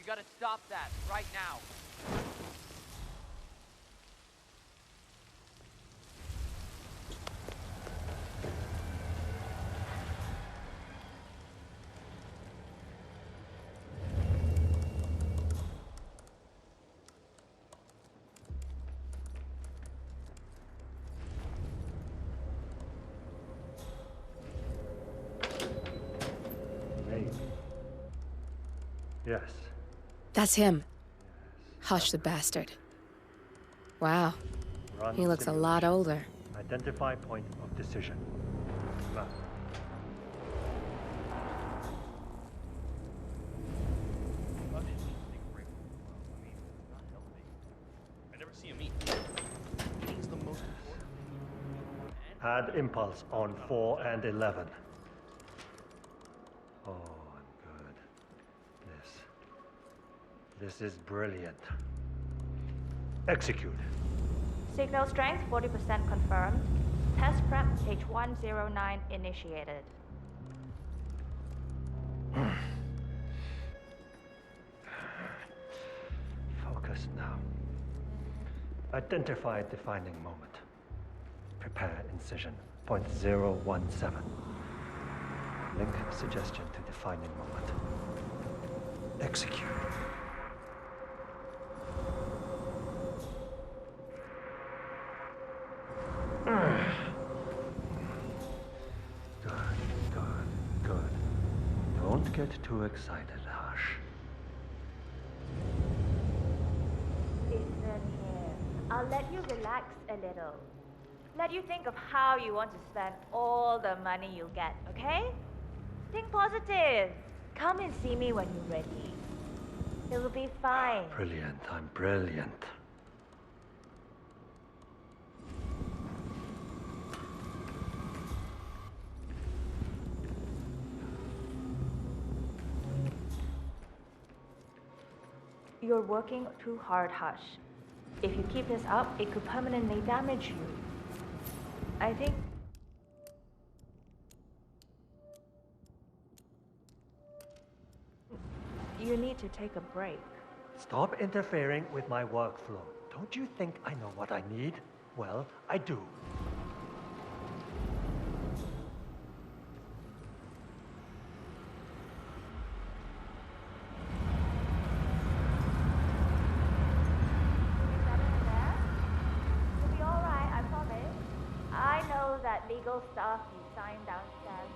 You gotta stop that, right now. Yes. That's him. Hush the bastard. Wow. Run He looks a simulation. lot older. Identify point of decision. Map. I never see him eat. Eating's the most important thing. Add impulse on 4 and 11. Oh, I'm good. This is brilliant. Execute. Signal strength 40% confirmed. Test prep page 109 initiated. Focus now. Identify defining moment. Prepare incision. Point 017. Link suggestion to defining moment. Execute. Good. Don't get too excited, Hush. Listen here. I'll let you relax a little. Let you think of how you want to spend all the money you'll get, okay? Think positive. Come and see me when you're ready. It'll be fine. Brilliant, I'm brilliant. You're working too hard, Hush. If you keep this up, it could permanently damage you. I think... you need to take a break. Stop interfering with my workflow. Don't you think I know what I need? Well, I do. Legal stuff you sign downstairs.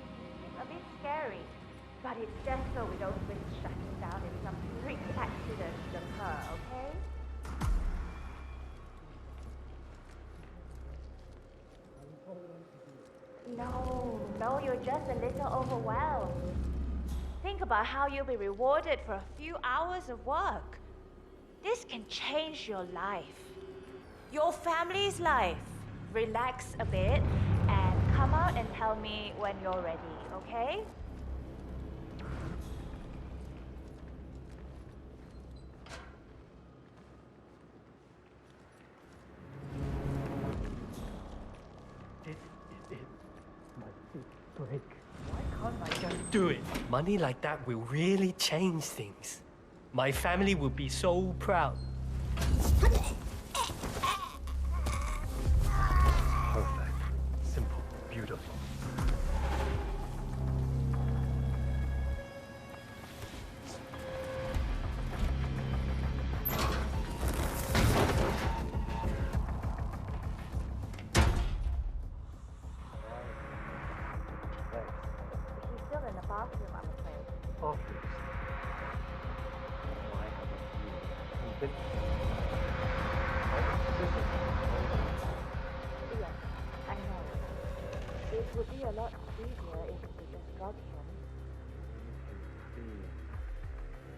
A bit scary, but it's just so we don't risk shutting down if some freak accident occur, okay? No, you're just a little overwhelmed. Think about how you'll be rewarded for a few hours of work. This can change your life. Your family's life. Relax a bit and come out and tell me when you're ready, okay? This is it. My big break. Why can't I just do it? Money like that will really change things. My family will be so proud. Perfect. Simple. Beautiful. He's still in the bathroom, I'm afraid. Obvious. I have a few convincing. Yes, I know. It would be a lot easier if we just got him.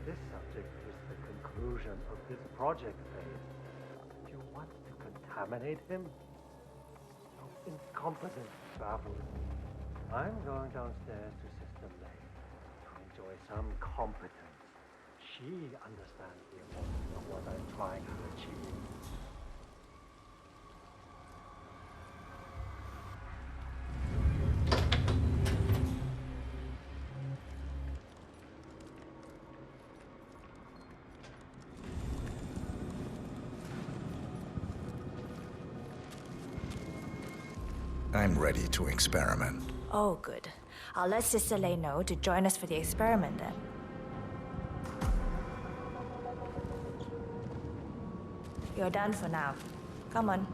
This subject is the conclusion of this project phase. You want to contaminate him? So incompetent, babbler. I'm going downstairs to Sister Lane to enjoy some competence. She understands the importance of what I'm trying to achieve. I'm ready to experiment. Oh, good. I'll let Sister Lei know to join us for the experiment then. You're done for now. Come on.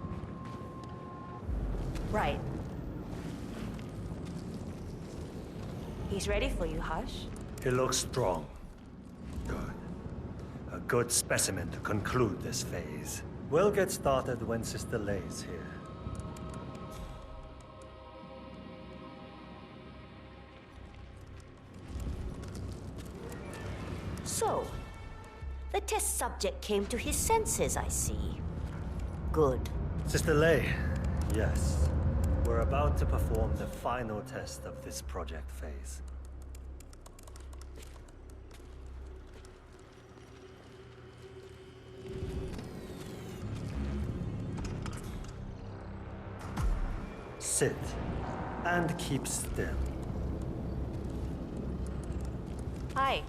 Right. He's ready for you, Hush. He looks strong. Good. A good specimen to conclude this phase. We'll get started when Sister Lei's here. So, the test subject came to his senses, I see. Good. Sister Lei, yes. We're about to perform the final test of this project phase. Sit and keep still. Hi.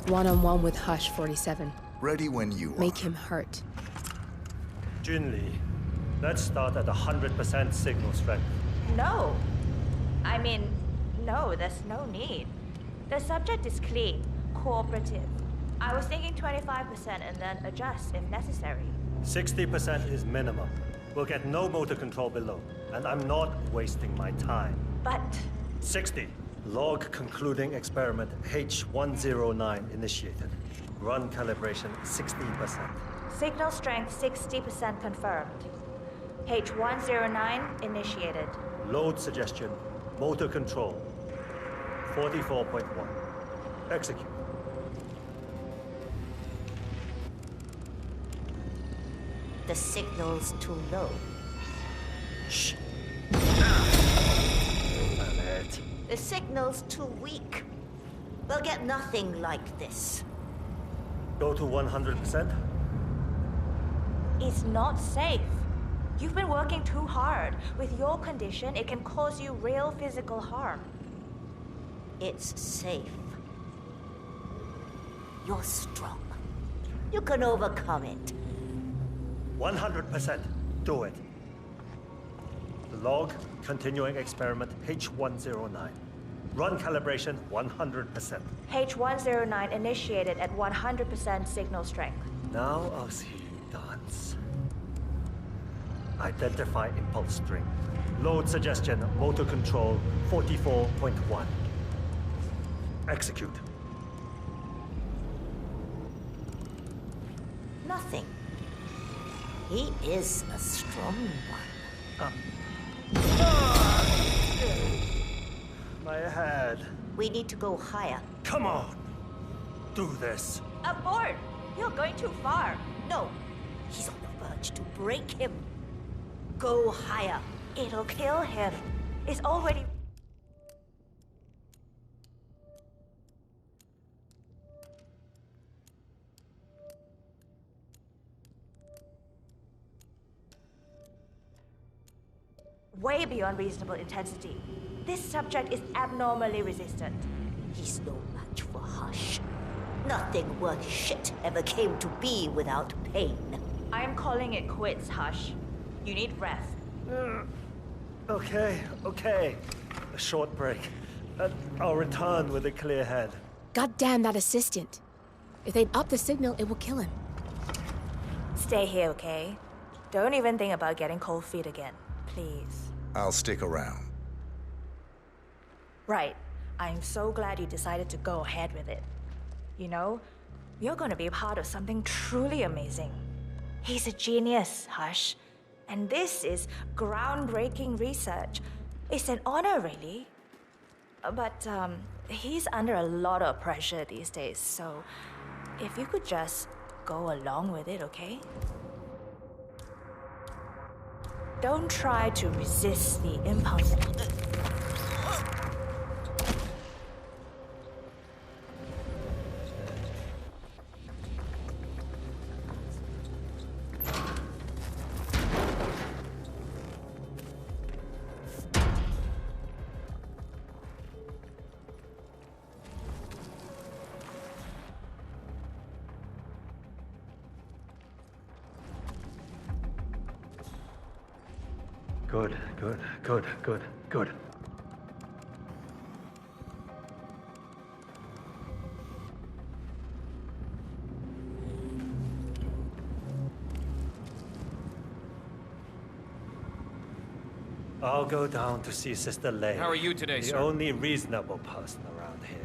One-on-one with Hush 47. Ready when you are. Make him hurt. Junli, let's start at 100% signal strength. No. I mean, no, there's no need. The subject is clean, cooperative. I was thinking 25% and then adjust if necessary. 60% is minimum. We'll get no motor control below, and I'm not wasting my time. But 60. Log concluding experiment H109 initiated. Run calibration 60%. signal strength 60% confirmed. H109 initiated. Load suggestion, motor control 44.1. Execute. The signal's too low. Shh. The signal's too weak. We'll get nothing like this. Go to 100%? It's not safe. You've been working too hard. With your condition, it can cause you real physical harm. It's safe. You're strong. You can overcome it. 100%. Do it. Log continuing experiment H109. Run calibration 100%. H109 initiated at 100% signal strength. Now I'll see you dance. Identify impulse string. Load suggestion, motor control 44.1. Execute. Nothing. He is a strong one. My head. We need to go higher. Come on. Do this. Abort! You're going too far. No, he's on the verge to break him. Go higher. It'll kill him. It's already... way beyond reasonable intensity. This subject is abnormally resistant. He's no match for Hush. Nothing worth shit ever came to be without pain. I am calling it quits, Hush. You need rest. Okay. A short break. I'll return with a clear head. God damn that assistant. If they up the signal, it will kill him. Stay here, okay? Don't even think about getting cold feet again. Please. I'll stick around. Right. I'm so glad you decided to go ahead with it. You know, you're gonna be a part of something truly amazing. He's a genius, Hush. And this is groundbreaking research. It's an honor, really. But, he's under a lot of pressure these days, so if you could just go along with it, okay? Don't try to resist the impulse. Good, good, good, good, good. I'll go down to see Sister Lei. How are you today, the sir? only reasonable person around here.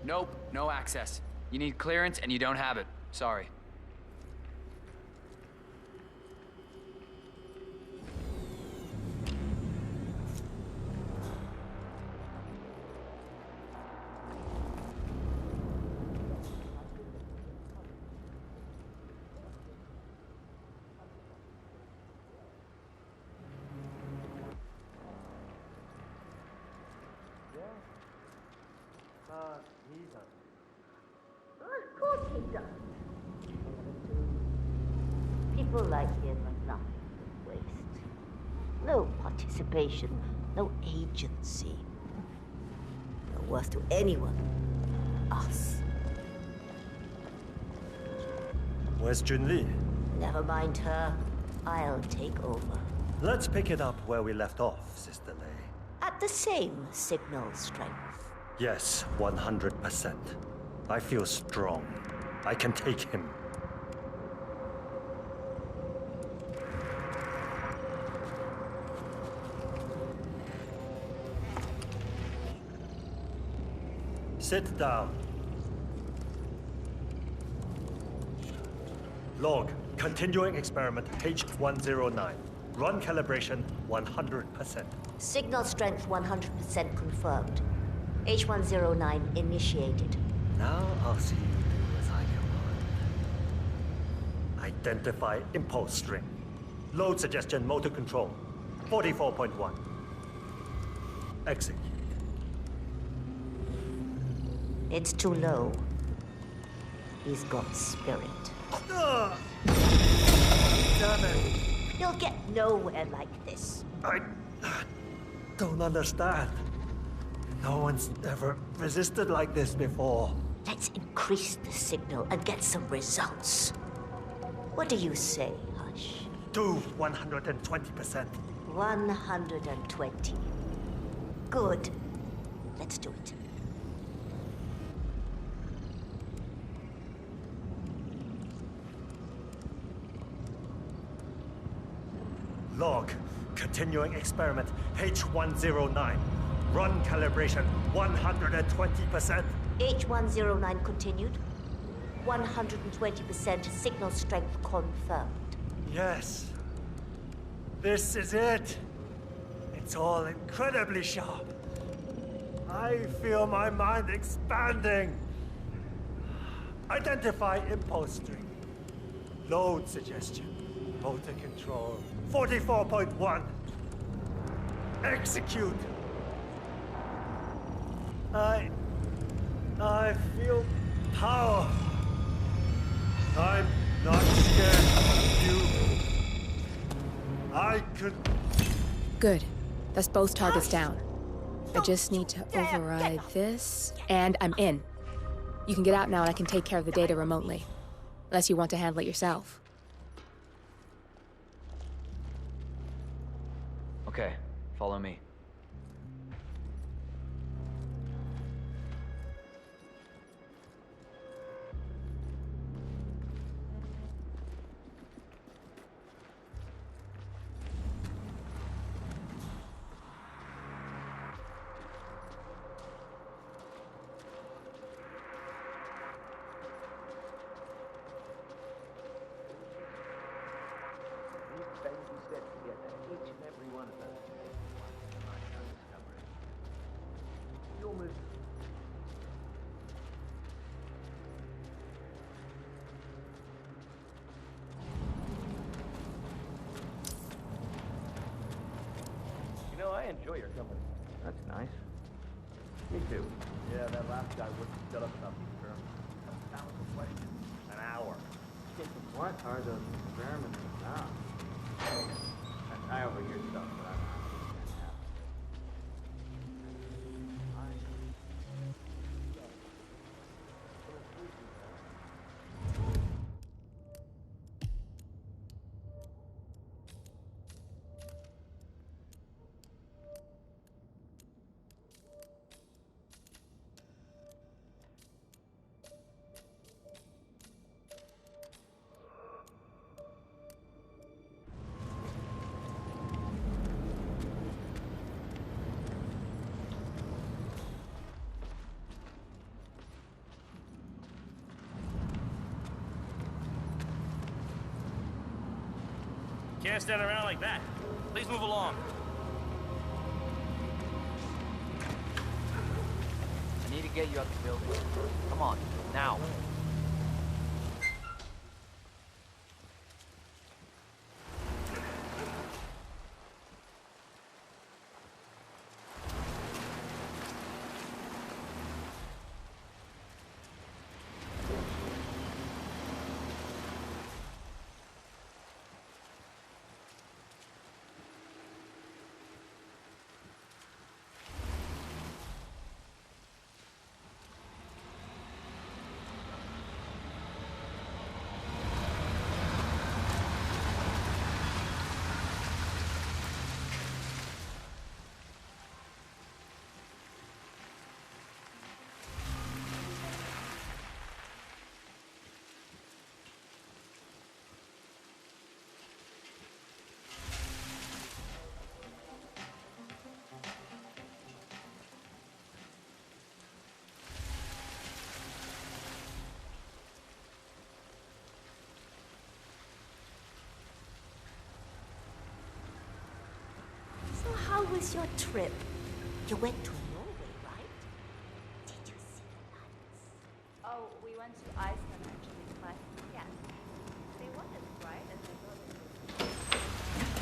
Nope, no access. You need clearance and you don't have it. Sorry. He does. Of course he does. People like him are nothing but waste. No participation, no agency. No worth to anyone. Us. Where's Junli? Never mind her. I'll take over. Let's pick it up where we left off, Sister Lei. At the same signal strength. Yes, 100%. I feel strong. I can take him. Sit down. Log, continuing experiment H109. Run calibration 100%. Signal strength 100% confirmed. H109 initiated. Now I'll see you do as I command. Identify impulse string. Load suggestion motor control. 44.1. Execute. It's too low. He's got spirit. Damn it! You'll get nowhere like this. I don't understand. No one's ever resisted like this before. Let's increase the signal and get some results. What do you say, Hush? Do 120%. 120. Good. Let's do it. Log, continuing experiment H109. Run calibration 120%. H109 continued. 120% signal strength confirmed. Yes. This is it. It's all incredibly sharp. I feel my mind expanding. Identify impulse string. Load suggestion. Motor control. 44.1. Execute. I feel power. I'm not scared of you. I could... Good. That's both targets down. I just need to override this, and I'm in. You can get out now and I can take care of the data remotely. Unless you want to handle it yourself. Okay, follow me. enjoy your company. That's nice. Me too. Yeah, that last guy wouldn't shut up about the experiment. 1,000 questions. An hour. What are those experiments about? I overhear stuff, but I'm not seeing that happen. Can't stand around like that. Please move along. I need to get you out the building. Come on, now. So how was your trip? You went to Norway, right? Did you see the lights? Oh, we went to Iceland actually, but yes. They weren't as bright as I thought they would be.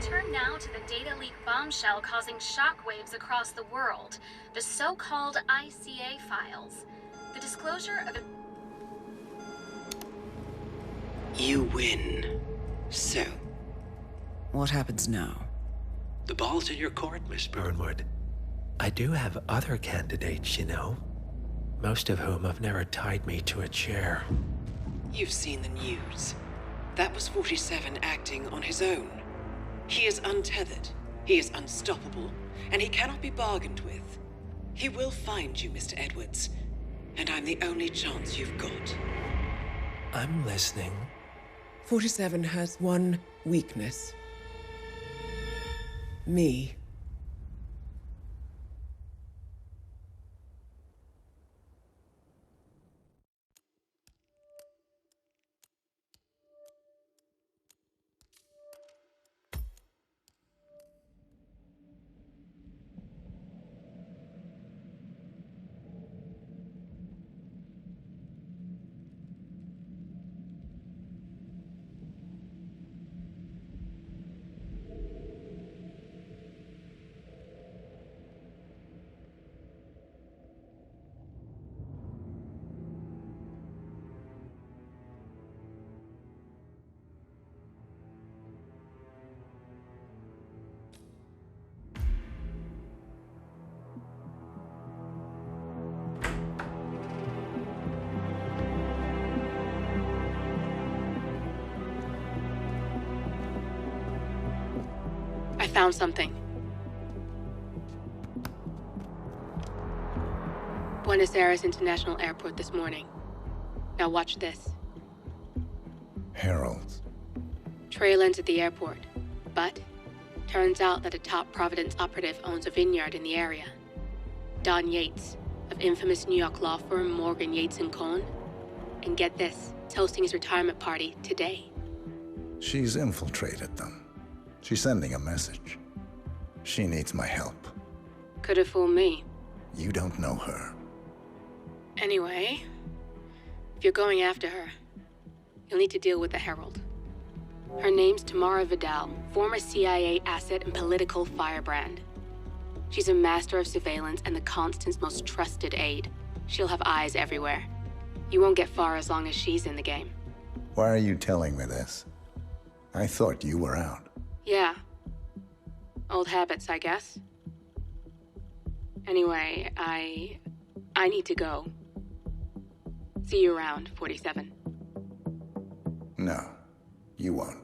Turn now to the data leak bombshell causing shockwaves across the world, the so-called ICA files. The disclosure of You win. So, what happens now? the ball's in your court, Miss Burnwood. I do have other candidates, you know. Most of whom have never tied me to a chair. You've seen the news. That was 47 acting on his own. He is untethered, he is unstoppable, and he cannot be bargained with. He will find you, Mr. Edwards, and I'm the only chance you've got. I'm listening. 47 has one weakness. Me. Found something. Buenos Aires International Airport this morning. Now watch this. Heralds. Trail ends at the airport, but turns out that a top Providence operative owns a vineyard in the area. Don Yates, of infamous New York law firm Morgan, Yates & Cohn. And get this, is hosting his retirement party today. She's infiltrated them. She's sending a message. She needs my help. Could have fooled me. You don't know her. Anyway, if you're going after her, you'll need to deal with the Herald. Her name's Tamara Vidal, former CIA asset and political firebrand. She's a master of surveillance and the Constant's most trusted aide. She'll have eyes everywhere. You won't get far as long as she's in the game. Why are you telling me this? I thought you were out. Yeah. Old habits, I guess. Anyway, I need to go. See you around, 47. No, you won't.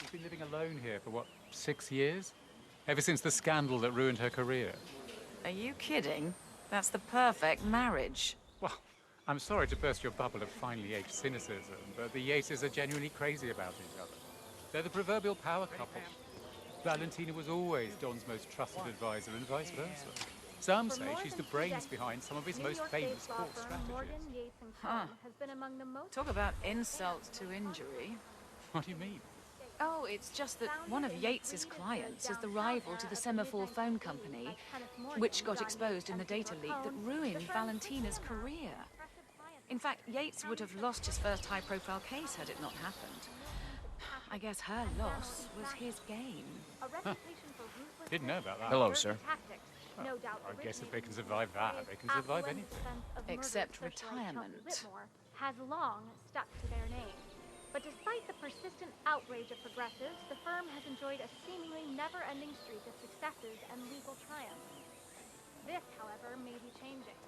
She's been living alone here for, what, 6 years? Ever since the scandal that ruined her career. Are you kidding? That's the perfect marriage. Well, I'm sorry to burst your bubble of finely aged cynicism, but the Yates are genuinely crazy about each other. They're the proverbial power couple. Valentina was always Don's most trusted advisor and vice versa. Some say she's the brains behind some of his most famous court strategies. Huh. Talk about insult to injury. What do you mean? Oh, it's just that one of Yates's clients is the rival to the Semaphore phone company, which got exposed in the data leak that ruined Valentina's career. In fact, Yates would have lost his first high-profile case had it not happened. I guess her loss was his gain. Huh. Didn't know about that. Hello, sir. Well, I guess if they can survive that, they can survive anything. Except retirement. Has long stuck to their name. But despite the persistent outrage of progressives, the firm has enjoyed a seemingly never-ending streak of successes and legal triumphs. This, however, may be changing.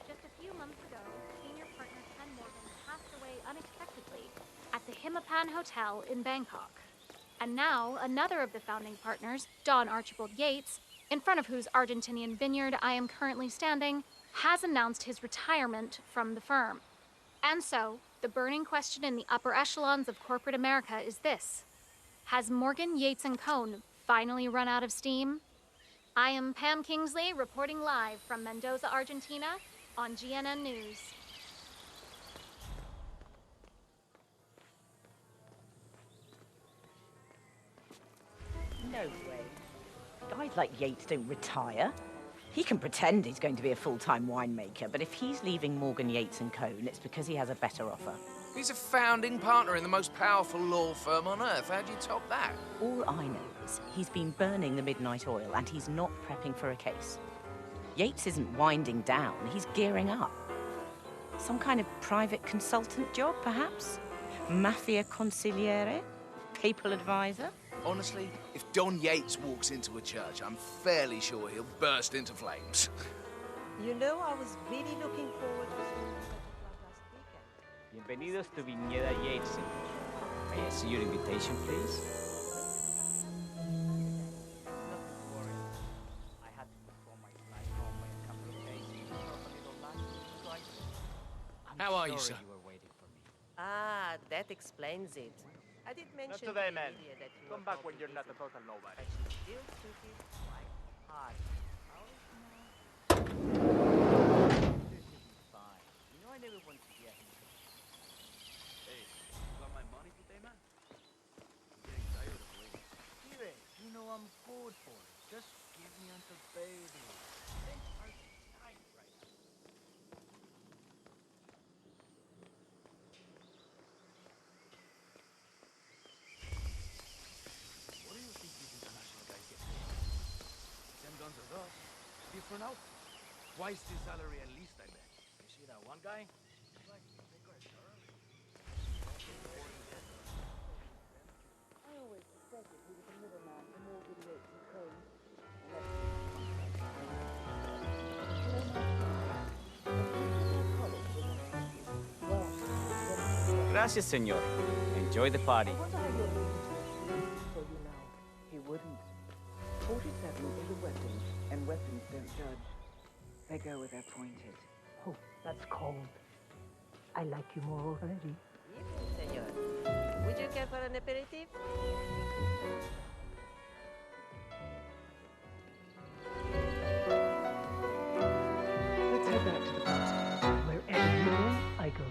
Just a few months ago, senior partner Ken Morgan passed away unexpectedly at the Hitman Hotel in Bangkok. And now, another of the founding partners, Don Archibald Yates, in front of whose Argentinian vineyard I am currently standing, has announced his retirement from the firm. And so, the burning question in the upper echelons of corporate America is this: has Morgan, Yates & Cohn finally run out of steam? I am Pam Kingsley, reporting live from Mendoza, Argentina, on GNN News. No way. Guys like Yates don't retire. He can pretend he's going to be a full-time winemaker, but if he's leaving Morgan, Yates & Cohn, it's because he has a better offer. He's a founding partner in the most powerful law firm on earth. How do you top that? All I know is, he's been burning the midnight oil, and he's not prepping for a case. Yates isn't winding down, he's gearing up. Some kind of private consultant job, perhaps? Mafia consigliere? Papal advisor? Honestly, if Don Yates walks into a church, I'm fairly sure he'll burst into flames. You know, I was really looking forward to seeing you last weekend. Bienvenidos to Viñeda Yates, señor. May I see your invitation, please? How are you, sir? Ah, that explains it. I did mention Not today, man. earlier that you Come were back not when you're not a visible, total nobody. but she still suited quite hard. This is fine. You know I never want to get him. Hey, you got my money today, man? I'm getting tired of waiting. Mire, you know I'm good for it. Just give me until baby. Things are tight right now. What do you think these international guys get paid? Same guns as us. Different outfits. Twice the salary at least, I bet. You see that one guy? He's like, they got it early. I always suspected he was a middleman for Morgan Yates and Cone. Gracias, señor. Enjoy the party. I wonder how your agent for you now. He wouldn't. 47 is a weapon, and weapons don't judge. They go where they're pointed. Oh, that's cold. I like you more already. Evening, senor. Would you care for an aperitif? Let's head back to the party. Wherever you go, I go.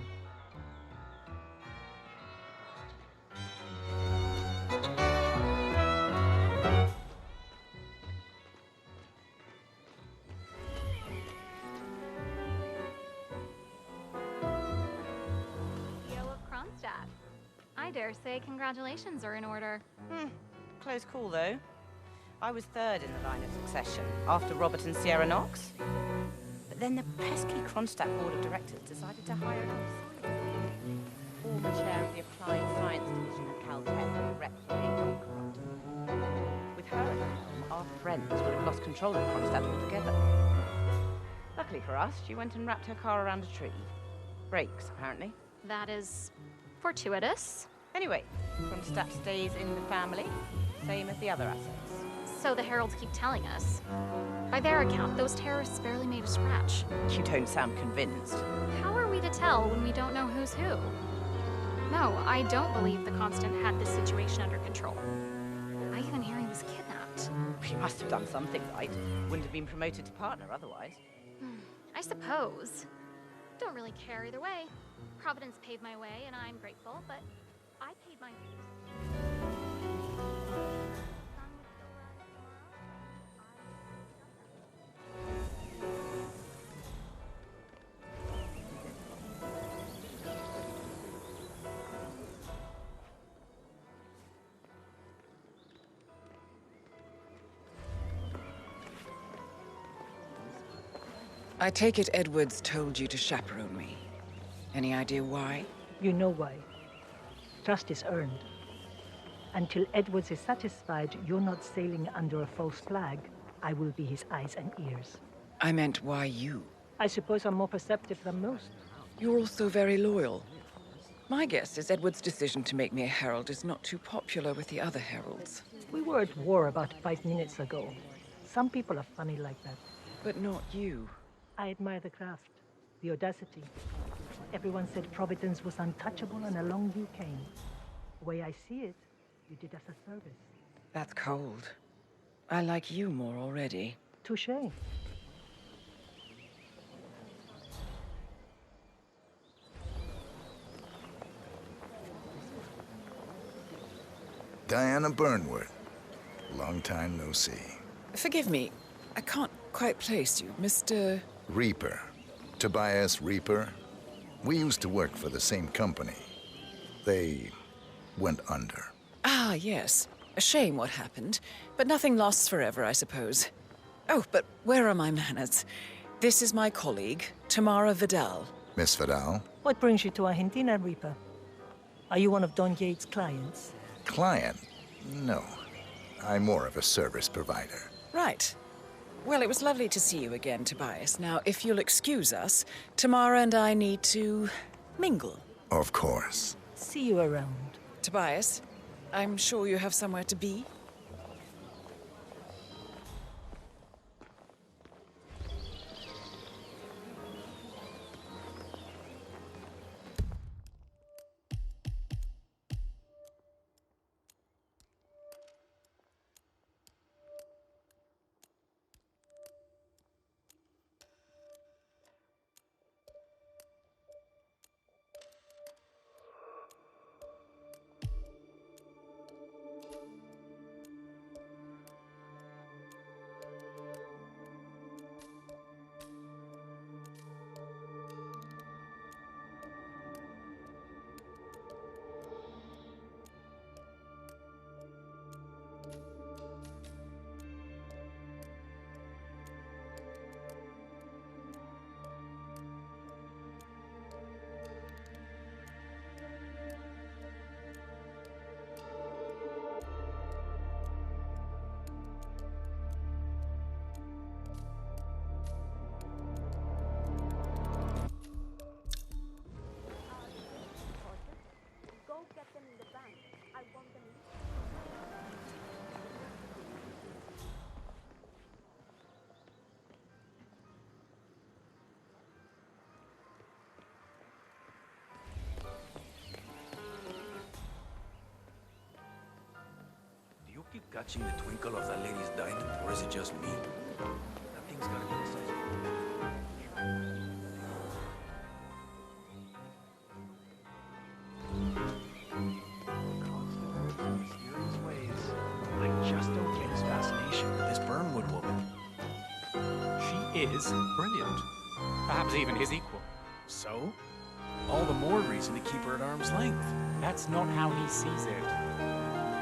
CEO of Kronstadt. I dare say congratulations are in order. Close call, though. I was third in the line of succession, after Robert and Sierra Knox. But then the pesky Kronstadt board of directors decided to hire another scientist. Former chair of the Applied Science Division at Caltech, reputable corrupt. With her at the helm, our friends would have lost control of Kronstadt altogether. Luckily for us, she went and wrapped her car around a tree. Brakes, apparently. That is fortuitous. Anyway, Kronstadt stays in the family, same as the other assets. So the heralds keep telling us. By their account, those terrorists barely made a scratch. You don't sound convinced. How are we to tell when we don't know who's who? No, I don't believe the Constant had this situation under control. I even hear he was kidnapped. He must have done something right. Wouldn't have been promoted to partner otherwise. I suppose. Don't really care either way. Providence paved my way, and I'm grateful, but I paid my dues. I take it Edwards told you to chaperone me. Any idea why? You know why. Trust is earned. Until Edwards is satisfied you're not sailing under a false flag, I will be his eyes and ears. I meant why you. I suppose I'm more perceptive than most. You're also very loyal. My guess is Edwards' decision to make me a herald is not too popular with the other heralds. We were at war about 5 minutes ago. Some people are funny like that. But not you. I admire the craft, the audacity. Everyone said Providence was untouchable, and along you came. The way I see it, you did us a service. That's cold. I like you more already. Touché. Diana Burnwood. Long time no see. Forgive me, I can't quite place you, Mr. Reaper. Tobias Reaper. We used to work for the same company. They went under. Ah, yes. A shame what happened, but nothing lasts forever, I suppose. Oh, but where are my manners? This is my colleague, Tamara Vidal. Miss Vidal? What brings you to Argentina, Reaper? Are you one of Don Yates' clients? Client? No. I'm more of a service provider. Right. Well, it was lovely to see you again, Tobias. Now, if you'll excuse us, Tamara and I need to mingle. Of course. See you around. Tobias, I'm sure you have somewhere to be. Keep catching the twinkle of that lady's diamond, or is it just me? That thing's gotta be the size I just don't get his fascination with this Burnwood woman. She is brilliant. Perhaps even his equal. So? All the more reason to keep her at arm's length. That's not how he sees it.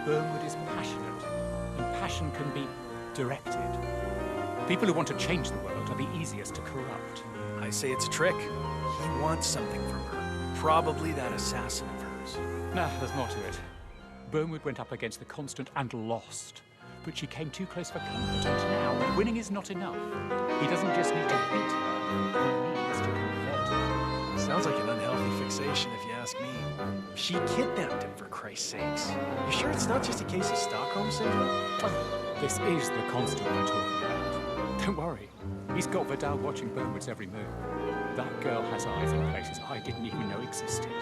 Burnwood is passionate, and passion can be directed. People who want to change the world are the easiest to corrupt. I say it's a trick. He wants something from her. Probably that assassin of hers. Nah, there's more to it. Burnwood went up against the Constant and lost. But she came too close for comfort, and now winning is not enough. He doesn't just need to beat her, he needs to convert her. Sounds like an unhealthy fixation, if you ask me. She kidnapped him, for Christ's sakes. You sure it's not just a case of Stockholm Syndrome? This is the Constant we're talking about. Don't worry. He's got Vidal watching Burnwood's every move. That girl has eyes in places I didn't even know existed.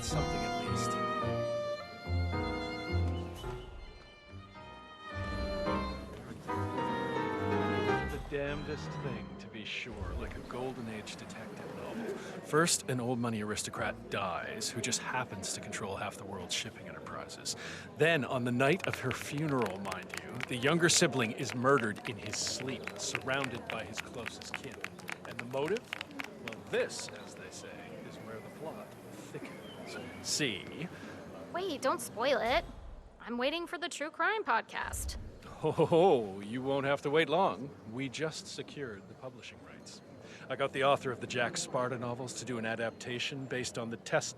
Something at least. The damnedest thing, to be sure, like a Golden Age detective novel. First, an old money aristocrat dies, who just happens to control half the world's shipping enterprises. Then, on the night of her funeral, mind you, the younger sibling is murdered in his sleep, surrounded by his closest kin. And the motive? Well, this, as they say, is where the plot thickens. See? Wait, don't spoil it. I'm waiting for the true crime podcast. Oh, you won't have to wait long. We just secured the publishing rights. I got the author of the Jack Sparta novels to do an adaptation based on the test.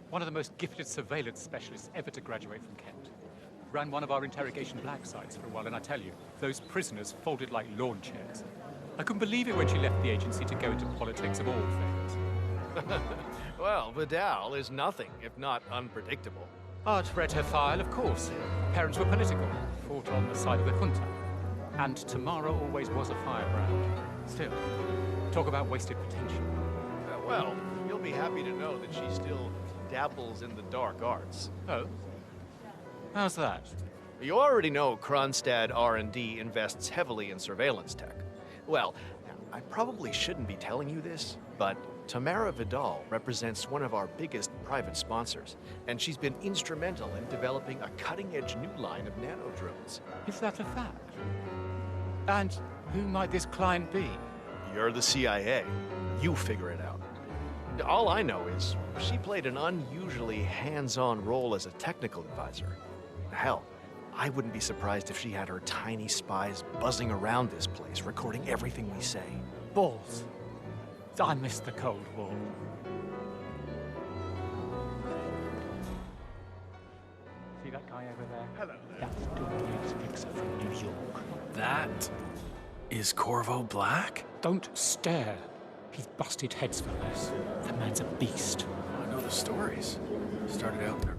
One of the most gifted surveillance specialists ever to graduate from Kent. Ran one of our interrogation black sites for a while, and I tell you, those prisoners folded like lawn chairs. I couldn't believe it when she left the agency to go into politics of all things. Well, Vidal is nothing if not unpredictable. I'd read her file, of course. Parents were political, fought on the side of the junta. And Tamara always was a firebrand. Still, talk about wasted potential. Well, you'll be happy to know that she still dabbles in the dark arts. Oh? How's that? You already know Kronstadt R&D invests heavily in surveillance tech. Well, I probably shouldn't be telling you this, but Tamara Vidal represents one of our biggest private sponsors, and she's been instrumental in developing a cutting-edge new line of nanodrones. Is that a fact? And who might this client be? You're the CIA. You figure it out. All I know is she played an unusually hands-on role as a technical advisor. Hell, I wouldn't be surprised if she had her tiny spies buzzing around this place, recording everything we say. Balls. I miss the Cold War. See that guy over there? Hello there. That's Don Yates' fixer from New York. That is Corvo Black? Don't stare. He's busted heads for less. That man's a beast. I know the stories. Started out there.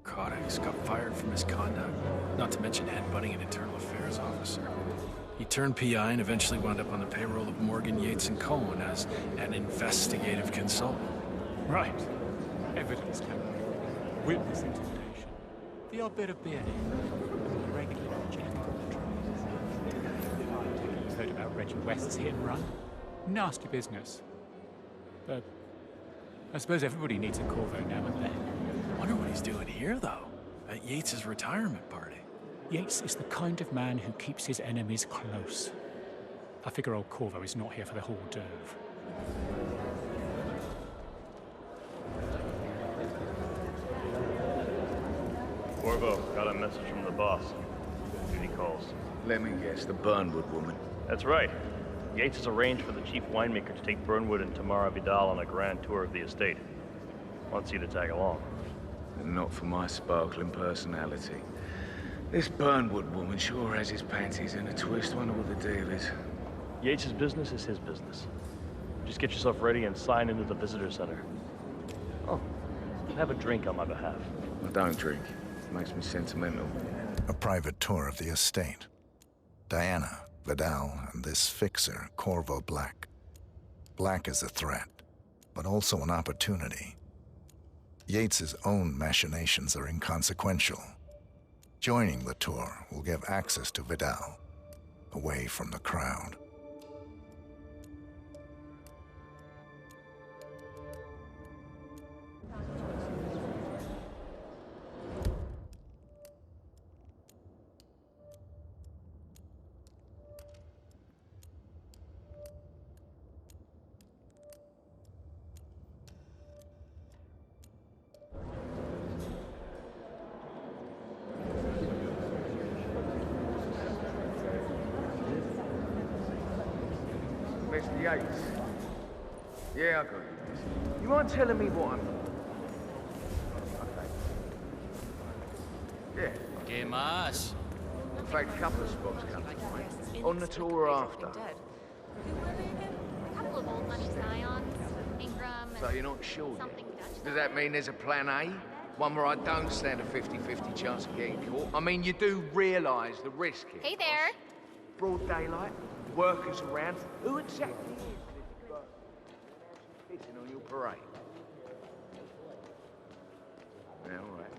Codex got fired for misconduct, not to mention headbutting an internal affairs officer. He turned PI and eventually wound up on the payroll of Morgan, Yates & Cohen as an investigative consultant. Right. Evidence tampering, witness intimidation, the odd bit of bearding, and regular jacking on the trains. You've heard about Reggie West's hit and run? Nasty business. But I suppose everybody needs a Corvo now and then. Wonder what he's doing here, though, at Yates' retirement party. Yates is the kind of man who keeps his enemies close. I figure old Corvo is not here for the hors d'oeuvre. Corvo, got a message from the boss. Duty calls. Let me guess, the Burnwood woman. That's right. Yates has arranged for the chief winemaker to take Burnwood and Tamara Vidal on a grand tour of the estate. Wants you to tag along. And not for my sparkling personality. This Burnwood woman sure has his panties in a twist. Wonder what the deal is. Yates' business is his business. Just get yourself ready and sign into the visitor center. Oh, have a drink on my behalf. I don't drink. It makes me sentimental. A private tour of the estate. Diana, Vidal, and this fixer, Corvo Black. Black is a threat, but also an opportunity. Yates's own machinations are inconsequential. Joining the tour will give access to Vidal, away from the crowd. Mr. Yates. Yeah, I got you. You mind telling me what I'm... Okay. Yeah. ¿Qué más? In fact, a couple of spots come to mind. On the tour or after. A couple of old money scions, Ingram, So you're not sure yet? Does that mean there's a plan A? One where I don't stand a 50-50 chance of getting caught? I mean, you do realise the risk here. Hey there. Broad daylight, workers around. Who exactly is this pissing on your parade? Yeah, all right.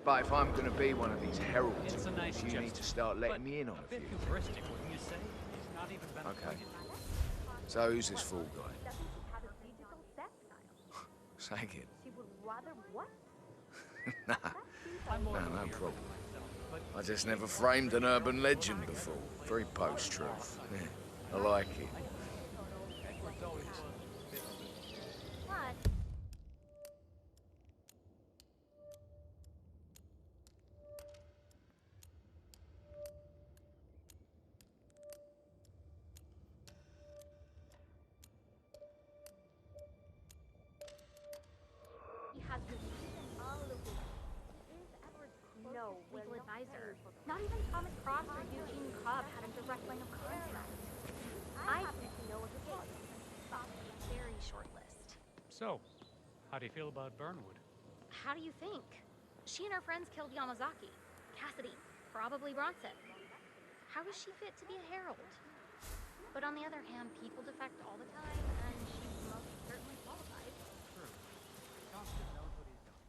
But if I'm going to be one of these heralds, you need to start letting me in on a few. Okay. So who's this fool guy? Say it. Nah, no problem. I just never framed an urban legend before. Very post-truth. Yeah, I like it. advisor. Not even Thomas Cross or Eugene Cobb had a direct line of contact. I think we know what it is. Very short list. So, how do you feel about Burnwood? How do you think? She and her friends killed Yamazaki. Cassidy, probably Bronson. How is she fit to be a herald? But on the other hand, people defect all the time, and she's most certainly qualified. True. Johnston knows what he's done.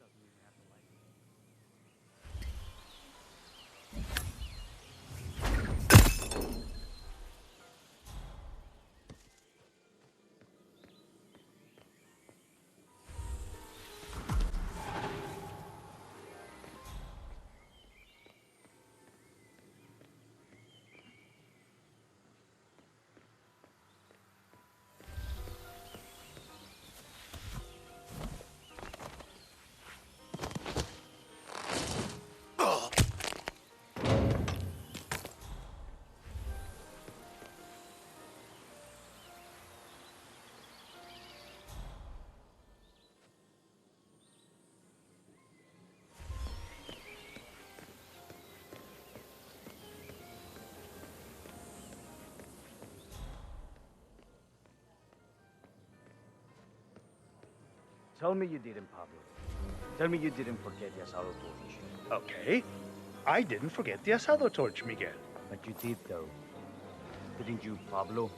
Doesn't even have to like it. Tell me you didn't, Pablo. Tell me you didn't forget the asado torch. Okay. I didn't forget the asado torch, Miguel. But you did, though. Didn't you, Pablo?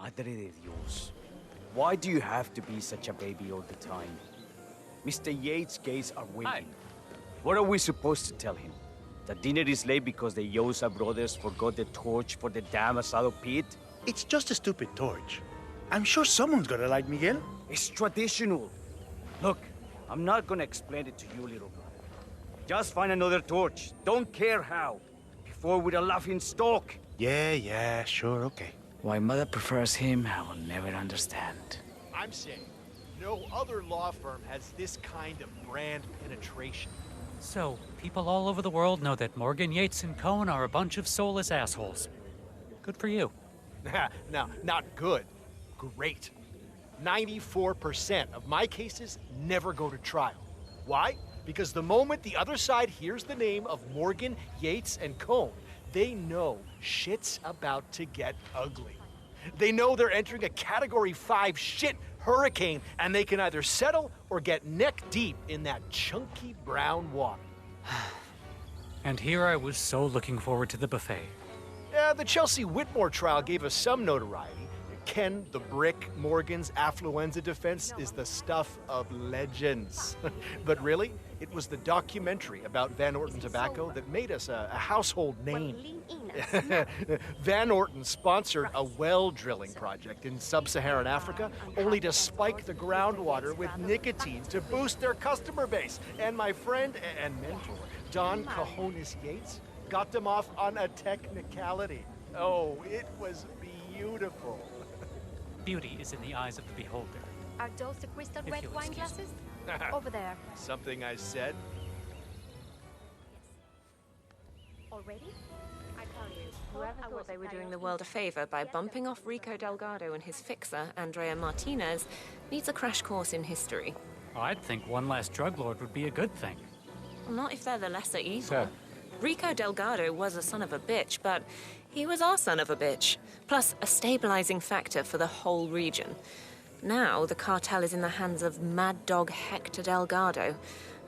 Madre de Dios. Why do you have to be such a baby all the time? Mr. Yates' gays are waiting. Hi. What are we supposed to tell him? That dinner is late because the Yosa brothers forgot the torch for the damn asado pit? It's just a stupid torch. I'm sure someone's gonna light Miguel. It's traditional. Look, I'm not gonna explain it to you, little brother. Just find another torch. Don't care how. Before we're a laughing stock. Yeah, sure, okay. Why Mother prefers him, I will never understand. I'm saying, no other law firm has this kind of brand penetration. So, people all over the world know that Morgan, Yates, and Cohn are a bunch of soulless assholes. Good for you. Now, not good. Great. 94% of my cases never go to trial. Why? Because the moment the other side hears the name of Morgan, Yates, and Cohn, they know shit's about to get ugly. They know they're entering a Category 5 shit hurricane, and they can either settle or get neck deep in that chunky brown water. And here I was so looking forward to the buffet. The Chelsea Whitmore trial gave us some notoriety. Ken the Brick Morgan's affluenza defense is the stuff of legends. But really, it was the documentary about Van Orton tobacco that made us a household name. Van Orton sponsored a well drilling project in sub-Saharan Africa, only to spike the groundwater with nicotine to boost their customer base. And my friend and mentor, Don Cajones Yates, got them off on a technicality. Oh, it was beautiful. Beauty is in the eyes of the beholder. Are those the crystal If red you'll wine excuse me. glasses? Over there. Something I said? Already? I tell you, Whoever thought they were doing the world a favor by bumping off Rico Delgado and his fixer, Andrea Martinez, needs a crash course in history. I'd think one last drug lord would be a good thing. Well, not if they're the lesser evil. Sir. Rico Delgado was a son of a bitch, but he was our son of a bitch, plus a stabilizing factor for the whole region. Now, the cartel is in the hands of Mad Dog Hector Delgado,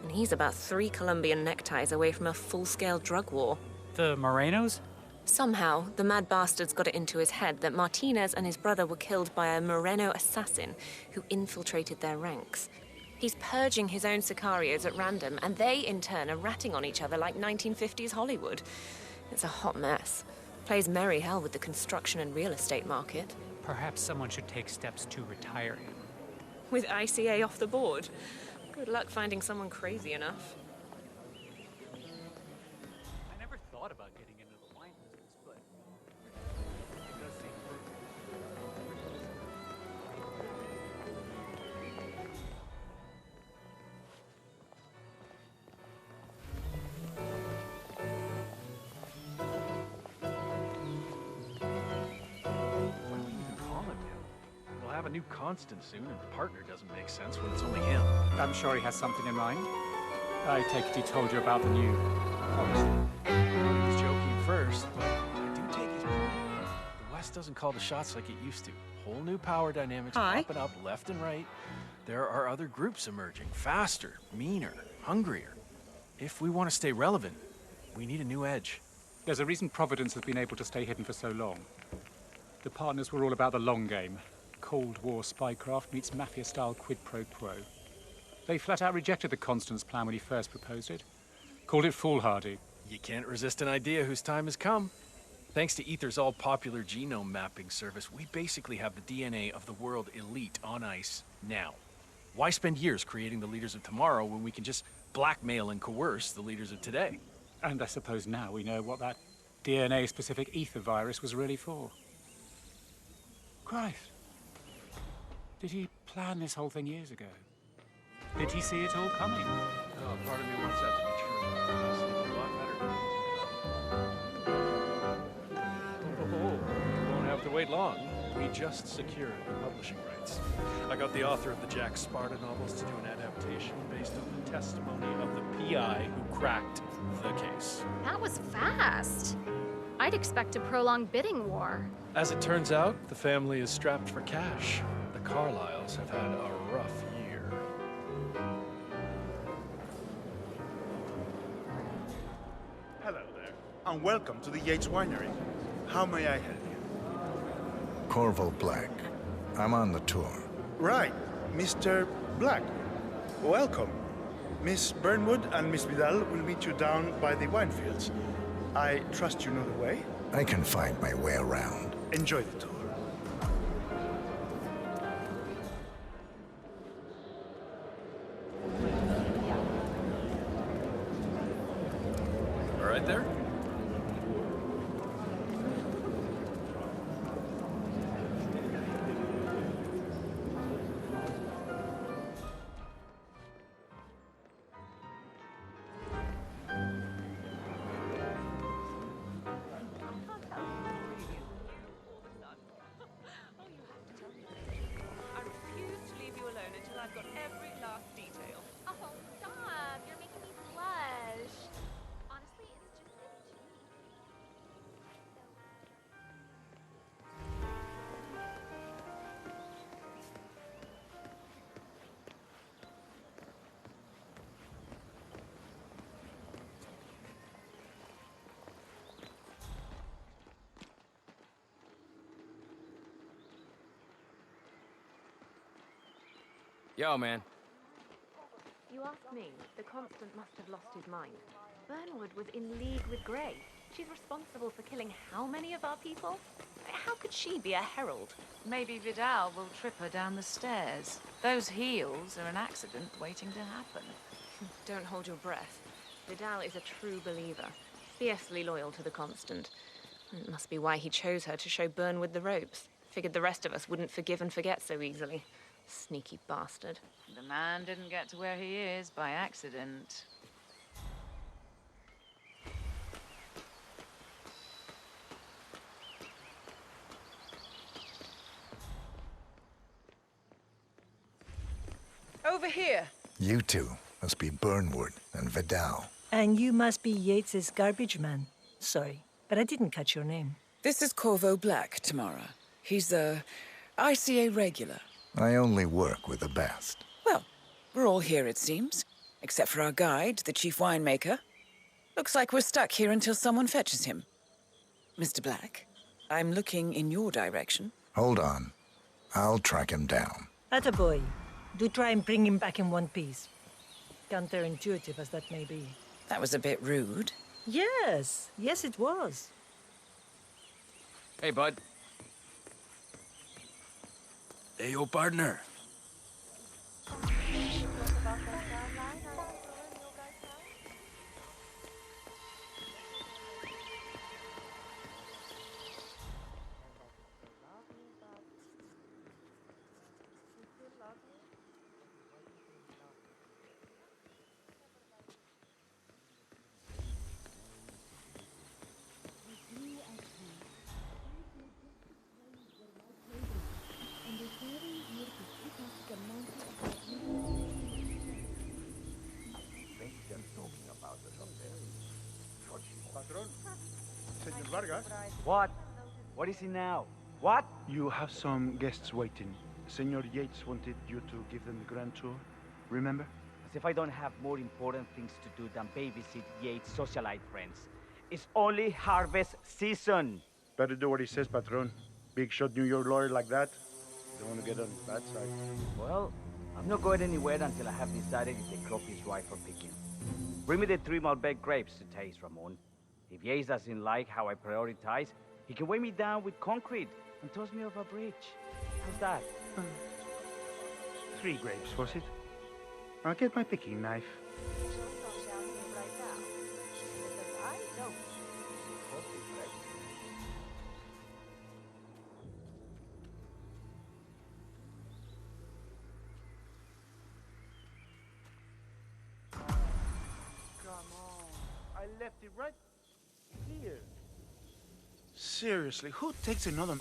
and he's about 3 Colombian neckties away from a full-scale drug war. The Morenos? Somehow, the mad bastard's got it into his head that Martinez and his brother were killed by a Moreno assassin who infiltrated their ranks. He's purging his own sicarios at random, and they, in turn, are ratting on each other like 1950s Hollywood. It's a hot mess. Plays merry hell with the construction and real estate market. Perhaps someone should take steps to retire him. With ICA off the board. Good luck finding someone crazy enough. I never thought about getting into the wine business, but it does seem What do we even call him now? We'll have a new constant soon, and partner doesn't make sense when it's only him. I'm sure he has something in mind. I take it he told you about the new policy. He was joking first, but I do take his point. The West doesn't call the shots like it used to. Whole new power dynamics popping up left and right. There are other groups emerging, faster, meaner, hungrier. If we want to stay relevant, we need a new edge. There's a reason Providence has been able to stay hidden for so long. The partners were all about the long game. Cold War spycraft meets mafia-style quid pro quo. They flat out rejected the Constance plan when he first proposed it. Called it foolhardy. You can't resist an idea whose time has come. Thanks to Ether's all-popular genome mapping service, we basically have the DNA of the world elite on ice now. Why spend years creating the leaders of tomorrow when we can just blackmail and coerce the leaders of today? And I suppose now we know what that DNA-specific ether virus was really for. Christ. Did he plan this whole thing years ago? Did he see it all coming? Oh, part of me wants that to be true. I sleep a lot better. Oh, you won't have to wait long. We just secured the publishing rights. I got the author of the Jack Sparta novels to do an adaptation based on the testimony of the PI who cracked the case. That was fast. I'd expect a prolonged bidding war. As it turns out, the family is strapped for cash. The Carlyles have had a rough year. Hello there, and welcome to the Yates Winery. How may I help you? Corvo Black. I'm on the tour. Right, Mr. Black. Welcome. Miss Burnwood and Miss Vidal will meet you down by the wine fields. I trust you know the way? I can find my way around. Enjoy the tour. All right there? Oh, stop. You're making me blush. Honestly, it's just a dream. Yo, man. You ask me, the Constant must have lost his mind. Burnwood was in league with Grey. She's responsible for killing how many of our people? How could she be a herald? Maybe Vidal will trip her down the stairs. Those heels are an accident waiting to happen. Don't hold your breath. Vidal is a true believer, fiercely loyal to the Constant. It must be why he chose her to show Burnwood the ropes. Figured the rest of us wouldn't forgive and forget so easily. Sneaky bastard. The man didn't get to where he is by accident. Over here. You two must be Burnwood and Vidal. And you must be Yates's garbage man. Sorry, but I didn't catch your name. This is Corvo Black, Tamara. He's a ICA regular. I only work with the best. Well, we're all here, it seems. Except for our guide, the chief winemaker. Looks like we're stuck here until someone fetches him. Mr. Black, I'm looking in your direction. Hold on. I'll track him down. Attaboy. Do try and bring him back in one piece. Counterintuitive as that may be. That was a bit rude. Yes. Yes, it was. Hey, bud. Hey, yo, partner. Senor Vargas? What? What is it now? What? You have some guests waiting. Senor Yates wanted you to give them the grand tour. Remember? As if I don't have more important things to do than babysit Yates' socialite friends. It's only harvest season. Better do what he says, Patron. Big shot New York lawyer like that. Don't want to get on his bad side. Well, I'm not going anywhere until I have decided if the crop is right for picking. Bring me the 3 Malbec grapes to taste, Ramon. If Yates doesn't like how I prioritize, he can weigh me down with concrete and toss me off a bridge. How's that? 3 grapes, was it? I'll get my picking knife. I left it right here. Seriously, who takes another...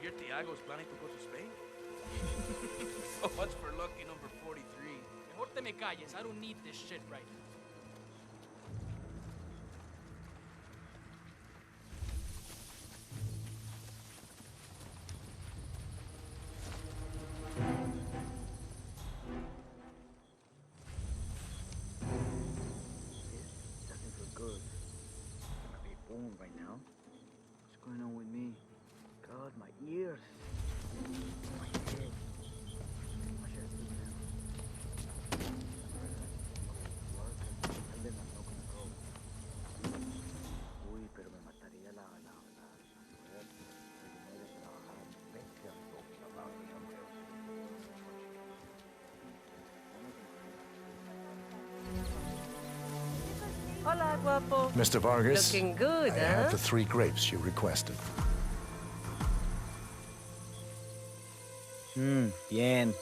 hear Tiago's planning to go to Spain? So much for lucky number 43. Mejor te me calles. I don't need this shit right now. Doesn't feel good. I'm a bit warm right now. What's going on with me? God, my ears. My head. What should I do now? Work and tell them I'm not gonna go. Uy, pero me mataría la mujer. El dinero de trabajar. Vete a talking about it, hombre. Hola, guapo. Mr. Vargas, Looking good, I have the 3 grapes you requested. Bien.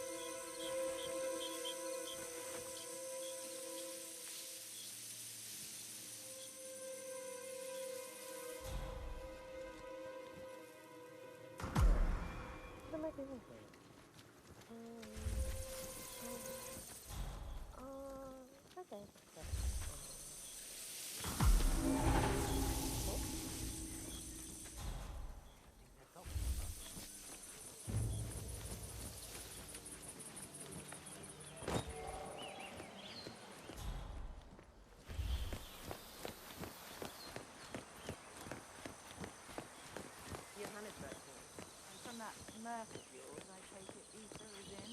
From that Merc of yours, I take it Ether is in?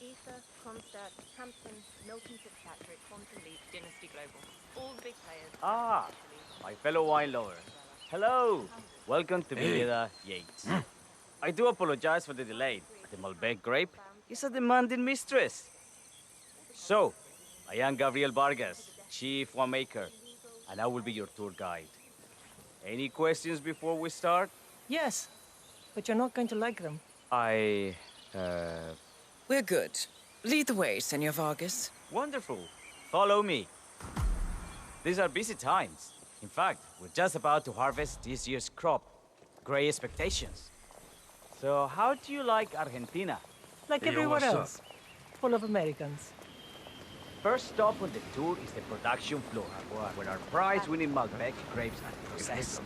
Ether, Kronstadt, Hampton, Milton Fitzpatrick, Quantum Leap, Dynasty Global. All the big players. Ah, my fellow wine lover. Hello. Welcome to Villeda Yates. I do apologize for the delay. The Malbec grape is a demanding mistress. So, I am Gabriel Vargas, Chief Winemaker, and I will be your tour guide. Any questions before we start? Yes, but you're not going to like them. We're good. Lead the way, Senor Vargas. Wonderful. Follow me. These are busy times. In fact, we're just about to harvest this year's crop. Great expectations. So, how do you like Argentina? Like everywhere else. Full of Americans. First stop on the tour is the production floor, where our prize-winning Malbec grapes are processed.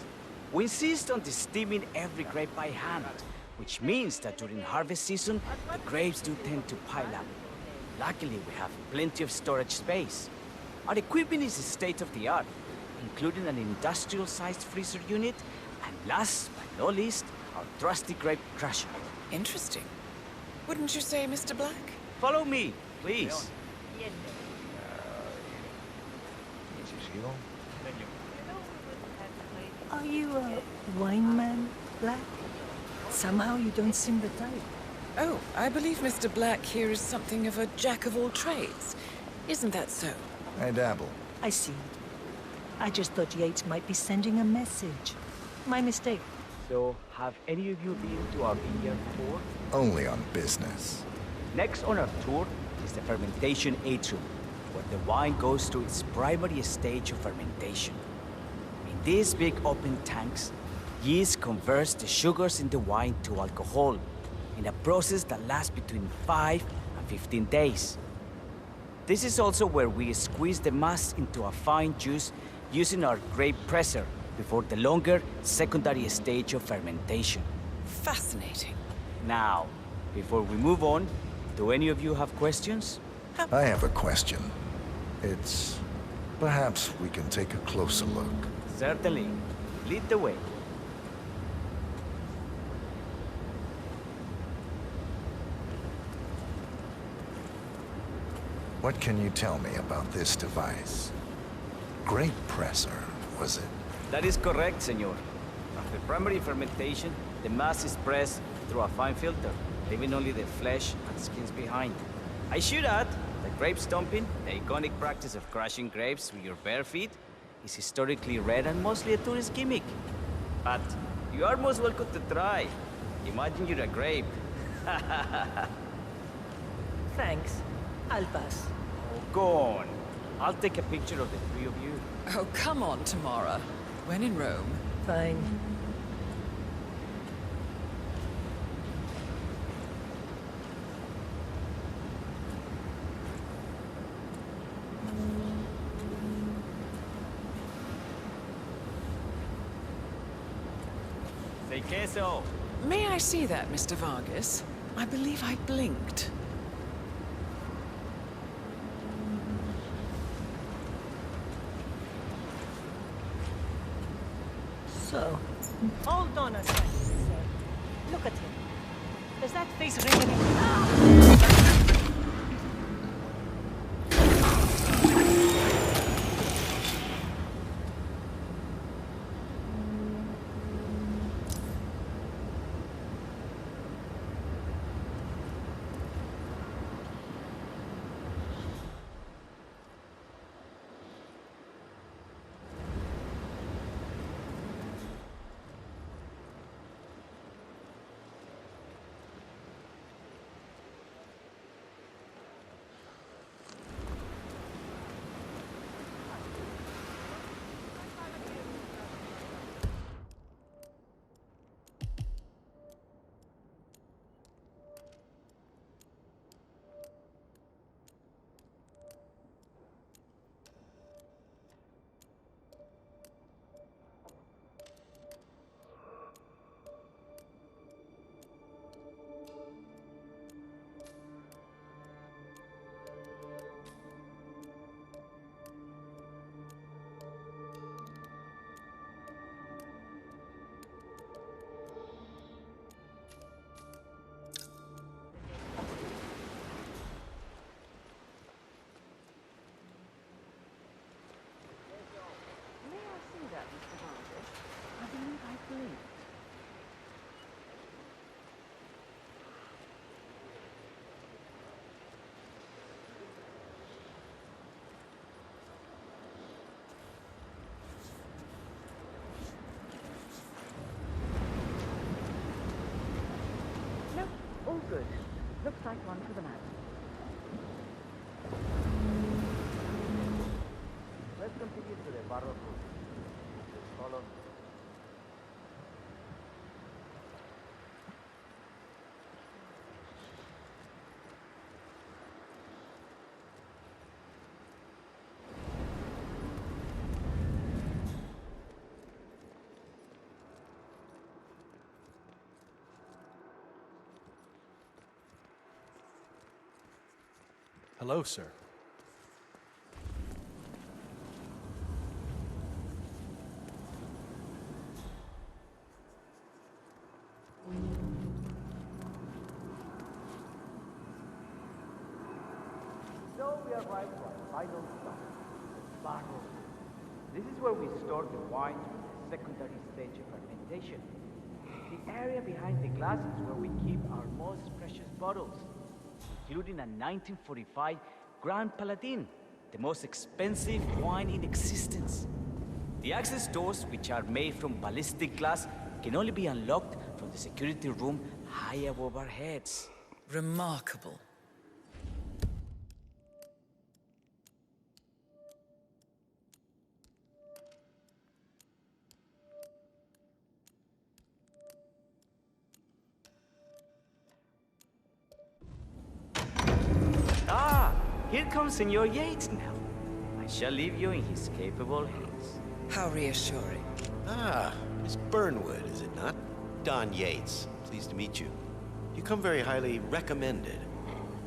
We insist on steaming every grape by hand, which means that during harvest season, the grapes do tend to pile up. Luckily, we have plenty of storage space. Our equipment is state-of-the-art, including an industrial-sized freezer unit, and last but not least, our trusty grape crusher. Interesting. Wouldn't you say, Mr. Black? Follow me, please. Are you a wine man, Black? Somehow you don't seem the type. Oh, I believe Mr. Black here is something of a jack of all trades. Isn't that so? I dabble. I see. I just thought Yates might be sending a message. My mistake. So, have any of you been to our vineyard before? Only on business. Next on our tour is the fermentation atrium, where the wine goes through its primary stage of fermentation. In these big open tanks, yeast converts the sugars in the wine to alcohol, in a process that lasts between 5 and 15 days. This is also where we squeeze the mass into a fine juice using our grape presser before the longer secondary stage of fermentation. Fascinating. Now, before we move on, do any of you have questions? I have a question. It's... perhaps we can take a closer look. Certainly. Lead the way. What can you tell me about this device? Grape presser, was it? That is correct, senor. After primary fermentation, the mass is pressed through a fine filter, leaving only the flesh and skins behind. I should add that grape stomping, the iconic practice of crushing grapes with your bare feet, is historically rare and mostly a tourist gimmick. But you are most welcome to try. Imagine you're a grape. Thanks. I'll pass. Oh, go on. I'll take a picture of the three of you. Oh, come on, Tamara. When in Rome. Fine. Say queso. May I see that, Mr. Vargas? I believe I blinked. So, hold on a second, sir. Look at him. Does that face ring any... No, all good. Looks like one for the man. Let's continue to the barro. Follow me. Hello, sir. So we arrived to our final stop, the barrel. This is where we store the wine during the secondary stage of fermentation. The area behind the glass is where we keep our most precious bottles, including a 1945 Grand Paladin, the most expensive wine in existence. The access doors, which are made from ballistic glass, can only be unlocked from the security room high above our heads. Remarkable. Here comes Senor Yates now. I shall leave you in his capable hands. How reassuring. Ah, Miss Burnwood, is it not? Don Yates. Pleased to meet you. You come very highly recommended.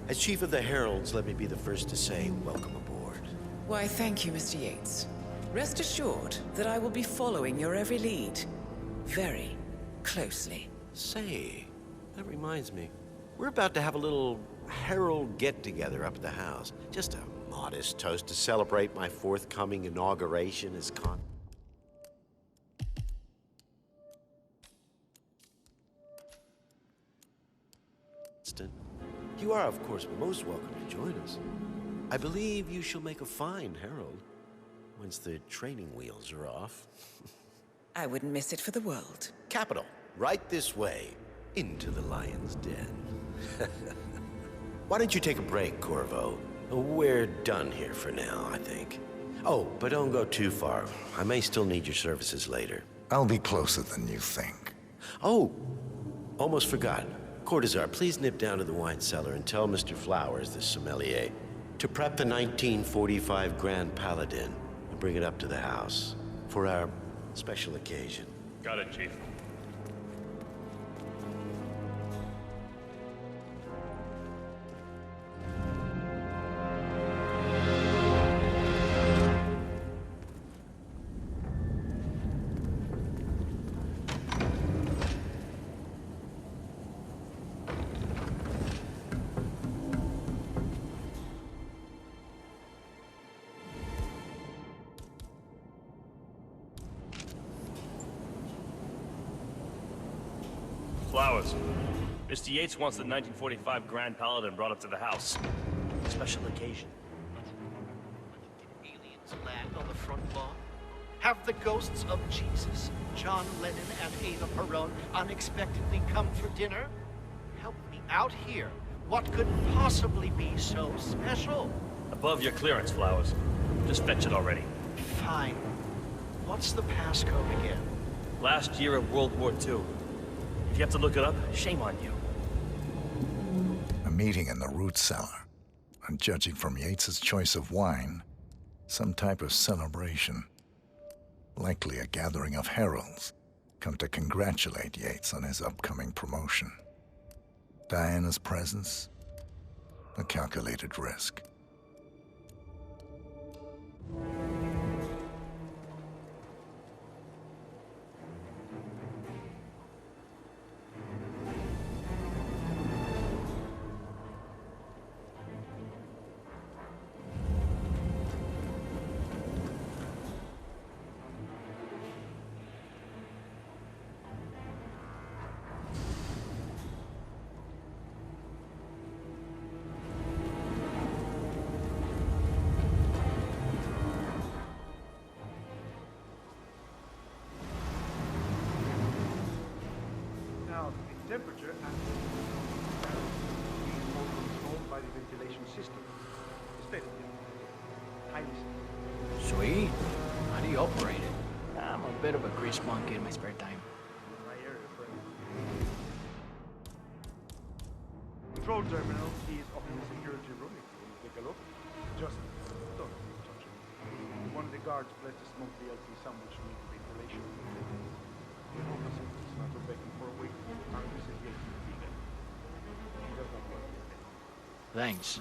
As Chief of the Heralds, let me be the first to say welcome aboard. Why, thank you, Mr. Yates. Rest assured that I will be following your every lead. Very closely. Say, that reminds me. We're about to have a little Herald get-together up at the house. Just a modest toast to celebrate my forthcoming inauguration as You are, of course, most welcome to join us. I believe you shall make a fine herald once the training wheels are off. I wouldn't miss it for the world. Capital. Right this way, into the lion's den. Why don't you take a break, Corvo? We're done here for now, I think. Oh, but don't go too far. I may still need your services later. I'll be closer than you think. Oh, almost forgot. Cortazar, please nip down to the wine cellar and tell Mr. Flowers, the sommelier, to prep the 1945 Grand Paladin and bring it up to the house for our special occasion. Got it, Chief. Flowers. Mr. Yates wants the 1945 Grand Paladin brought up to the house. Special occasion. Aliens land on the front lawn? Have the ghosts of Jesus, John Lennon, and Eva Peron unexpectedly come for dinner? Help me out here. What could possibly be so special? Above your clearance, Flowers. Just fetch it already. Fine. What's the passcode again? Last year of World War II. If you have to look it up, shame on you. A meeting in the root cellar. And judging from Yates's choice of wine, some type of celebration. Likely a gathering of heralds come to congratulate Yates on his upcoming promotion. Diana's presence, a calculated risk. Now, the temperature and is all controlled by the ventilation system. State of the art. Highly safe. Sweet. How do you operate it? I'm a bit of a grease monkey in my spare time. My area, friend. Control terminal is up in the security room. If you want to take a look, just don't touch it. One of the guards placed a smoked BLT sandwich near the ventilation. The whole facility is not open for a week. Congress is yet to be there. It does not work. Thanks.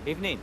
Evening.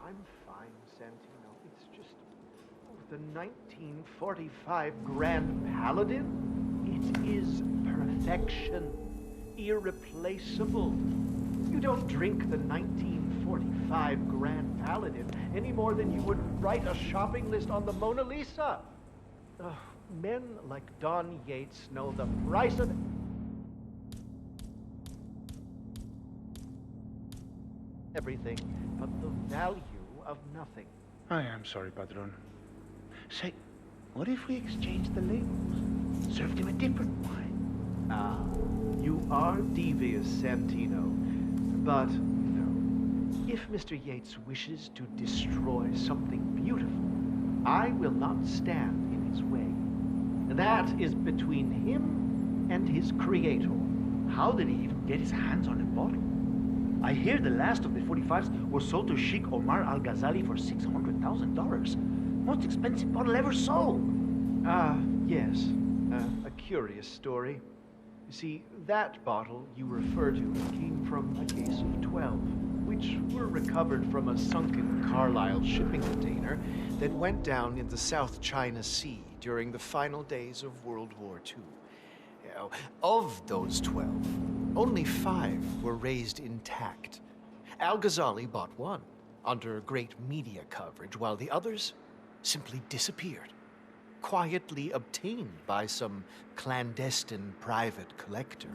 I'm fine, Santino. It's just the 1945 Grand Paladin. It is perfection, irreplaceable. You don't drink the 1945 Grand Paladin any more than you would write a shopping list on the Mona Lisa. Men like Don Yates know the price of everything, but the value of nothing. I am sorry, Padron. Say, what if we exchange the labels? Served him a different wine. Ah, you are devious, Santino. But, if Mr. Yates wishes to destroy something beautiful, I will not stand in his way. That is between him and his creator. How did he even get his hands on a bottle? I hear the last of the 45s was sold to Sheikh Omar Al-Ghazali for $600,000. Most expensive bottle ever sold. Yes. A curious story. You see, that bottle you refer to came from a case of 12, which were recovered from a sunken Carlisle shipping container that went down in the South China Sea during the final days of World War II. Of those 12, only 5 were raised intact. Al-Ghazali bought one under great media coverage, while the others simply disappeared, quietly obtained by some clandestine private collector.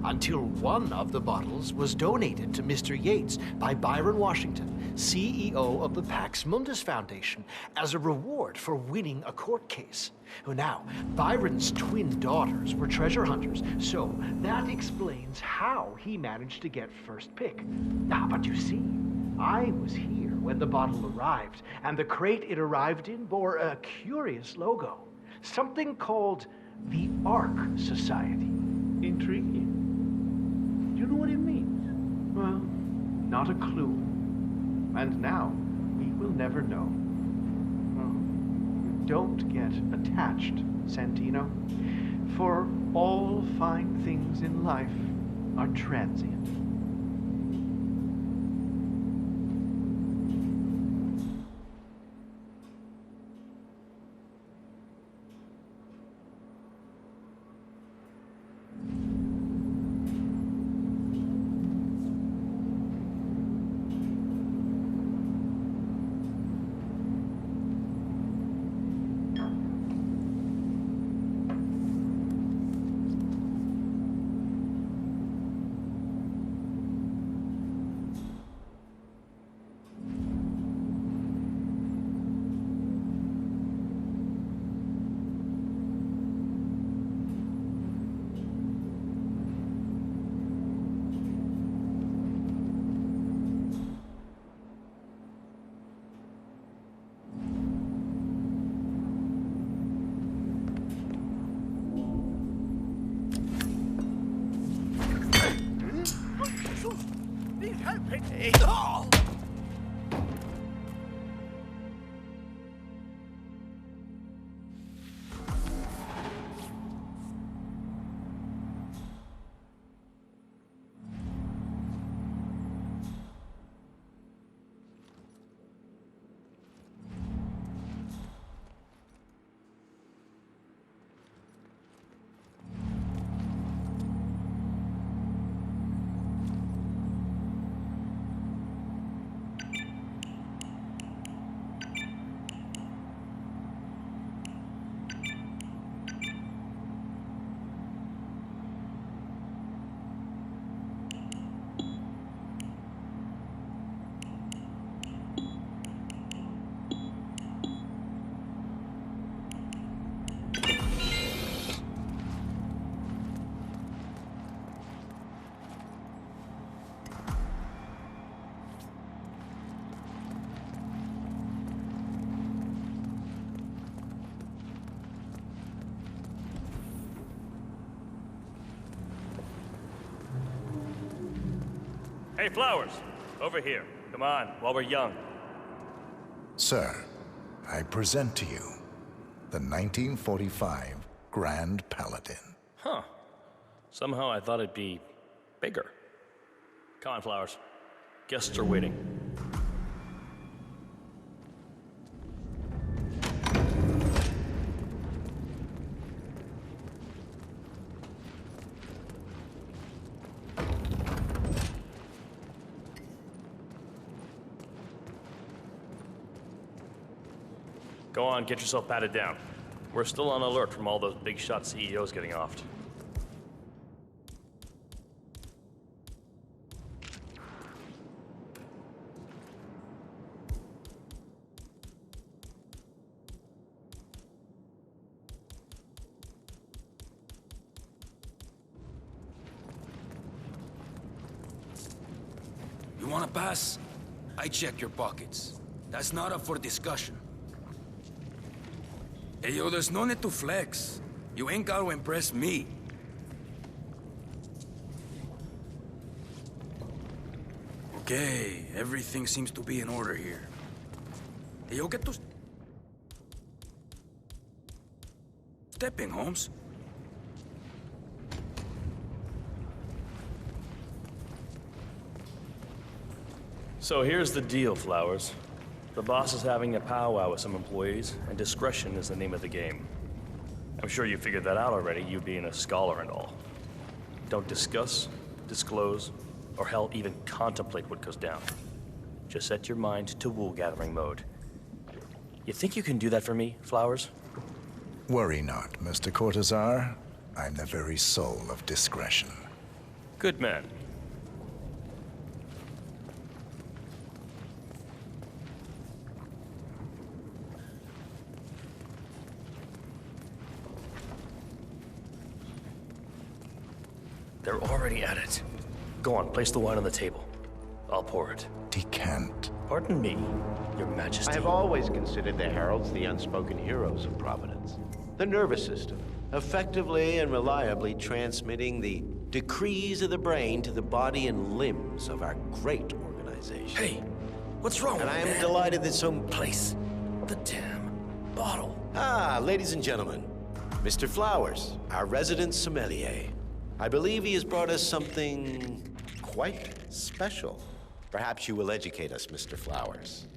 until one of the bottles was donated to Mr. Yates by Byron Washington, CEO of the Pax Mundus Foundation, as a reward for winning a court case. Now, Byron's twin daughters were treasure hunters, so that explains how he managed to get first pick. But you see, I was here when the bottle arrived, and the crate it arrived in bore a curious logo. Something called the Ark Society. Intriguing. Do you know what it means? Well, not a clue. And now, we will never know. Don't get attached, Santino, for all fine things in life are transient. Hey, Flowers, over here. Come on, while we're young. Sir, I present to you the 1945 Grand Paladin. Huh. Somehow I thought it'd be bigger. Come on, Flowers. Guests are waiting. Go on, get yourself patted down. We're still on alert from all those big shot CEOs getting offed. You wanna pass? I check your pockets. That's not up for discussion. Hey, yo, there's no need to flex. You ain't gotta impress me. Okay, everything seems to be in order here. Hey, yo, get to stepping, Holmes. So here's the deal, Flowers. The boss is having a powwow with some employees, and discretion is the name of the game. I'm sure you figured that out already, you being a scholar and all. Don't discuss, disclose, or hell, even contemplate what goes down. Just set your mind to wool-gathering mode. You think you can do that for me, Flowers? Worry not, Mr. Cortazar. I'm the very soul of discretion. Good man. They're already at it. Go on, place the wine on the table. I'll pour it. Decant. Pardon me, Your Majesty. I have always considered the heralds the unspoken heroes of Providence. The nervous system, effectively and reliably transmitting the decrees of the brain to the body and limbs of our great organization. Hey, what's wrong and with I am man? delighted that so... Place the damn bottle. Ah, ladies and gentlemen, Mr. Flowers, our resident sommelier. I believe he has brought us something quite special. Perhaps you will educate us, Mr. Flowers.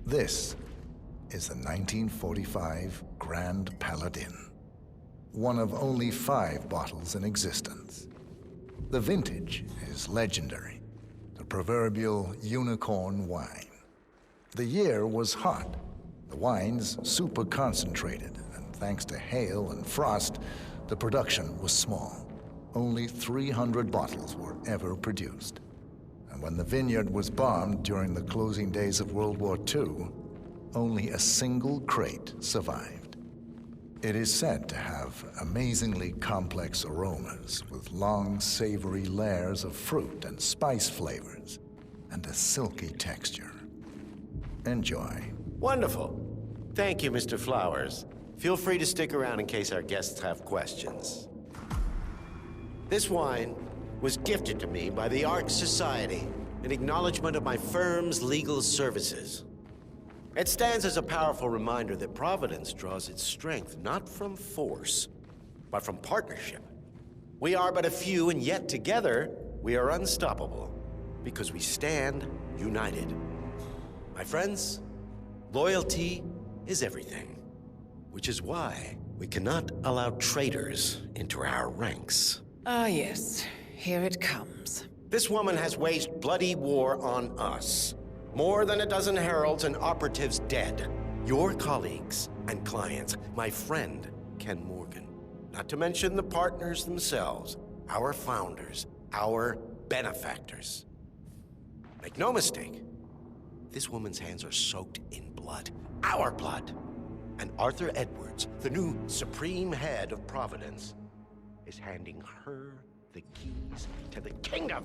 This is the 1945 Grand Paladin, one of only 5 bottles in existence. The vintage is legendary, the proverbial unicorn wine. The year was hot, the wine's super concentrated, and thanks to hail and frost, the production was small. Only 300 bottles were ever produced. And when the vineyard was bombed during the closing days of World War II, only a single crate survived. It is said to have amazingly complex aromas with long, savory layers of fruit and spice flavors, and a silky texture. Enjoy. Wonderful. Thank you, Mr. Flowers. Feel free to stick around in case our guests have questions. This wine was gifted to me by the Ark Society in acknowledgement of my firm's legal services. It stands as a powerful reminder that Providence draws its strength not from force, but from partnership. We are but a few, and yet together we are unstoppable because we stand united. My friends, loyalty is everything. Which is why we cannot allow traitors into our ranks. Ah, yes. Here it comes. This woman has waged bloody war on us. More than a dozen heralds and operatives dead. Your colleagues and clients, my friend, Ken Morgan. Not to mention the partners themselves, our founders, our benefactors. Make no mistake, this woman's hands are soaked in blood. Our blood. And Arthur Edwards, the new supreme head of Providence, is handing her the keys to the kingdom.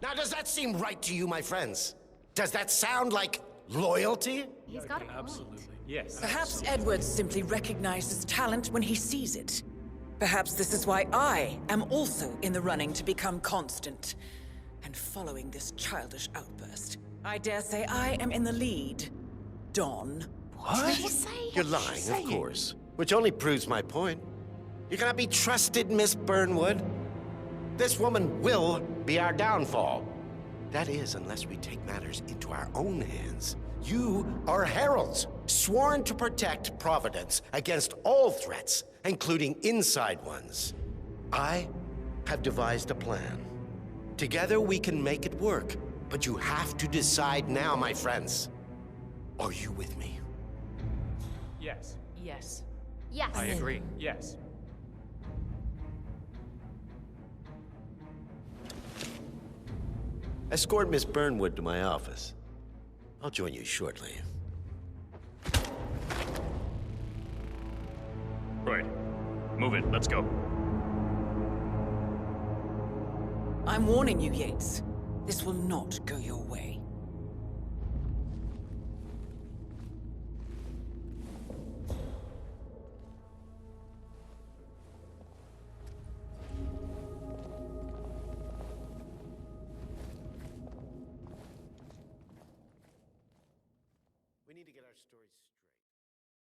Now, does that seem right to you, my friends? Does that sound like loyalty? He's got a point. Absolutely. Yes. Perhaps Edwards simply recognizes talent when he sees it. Perhaps this is why I am also in the running to become constant. And following this childish outburst, I dare say I am in the lead. Don. What? You're lying, of course. Which only proves my point. You cannot be trusted, Miss Burnwood. This woman will be our downfall. That is, unless we take matters into our own hands. You are heralds, sworn to protect Providence against all threats, including inside ones. I have devised a plan. Together we can make it work, but you have to decide now, my friends. Are you with me? Yes. Yes. Yes. I agree. Yes. Escort Miss Burnwood to my office. I'll join you shortly. Right. Move it. Let's go. I'm warning you, Yates. This will not go your way.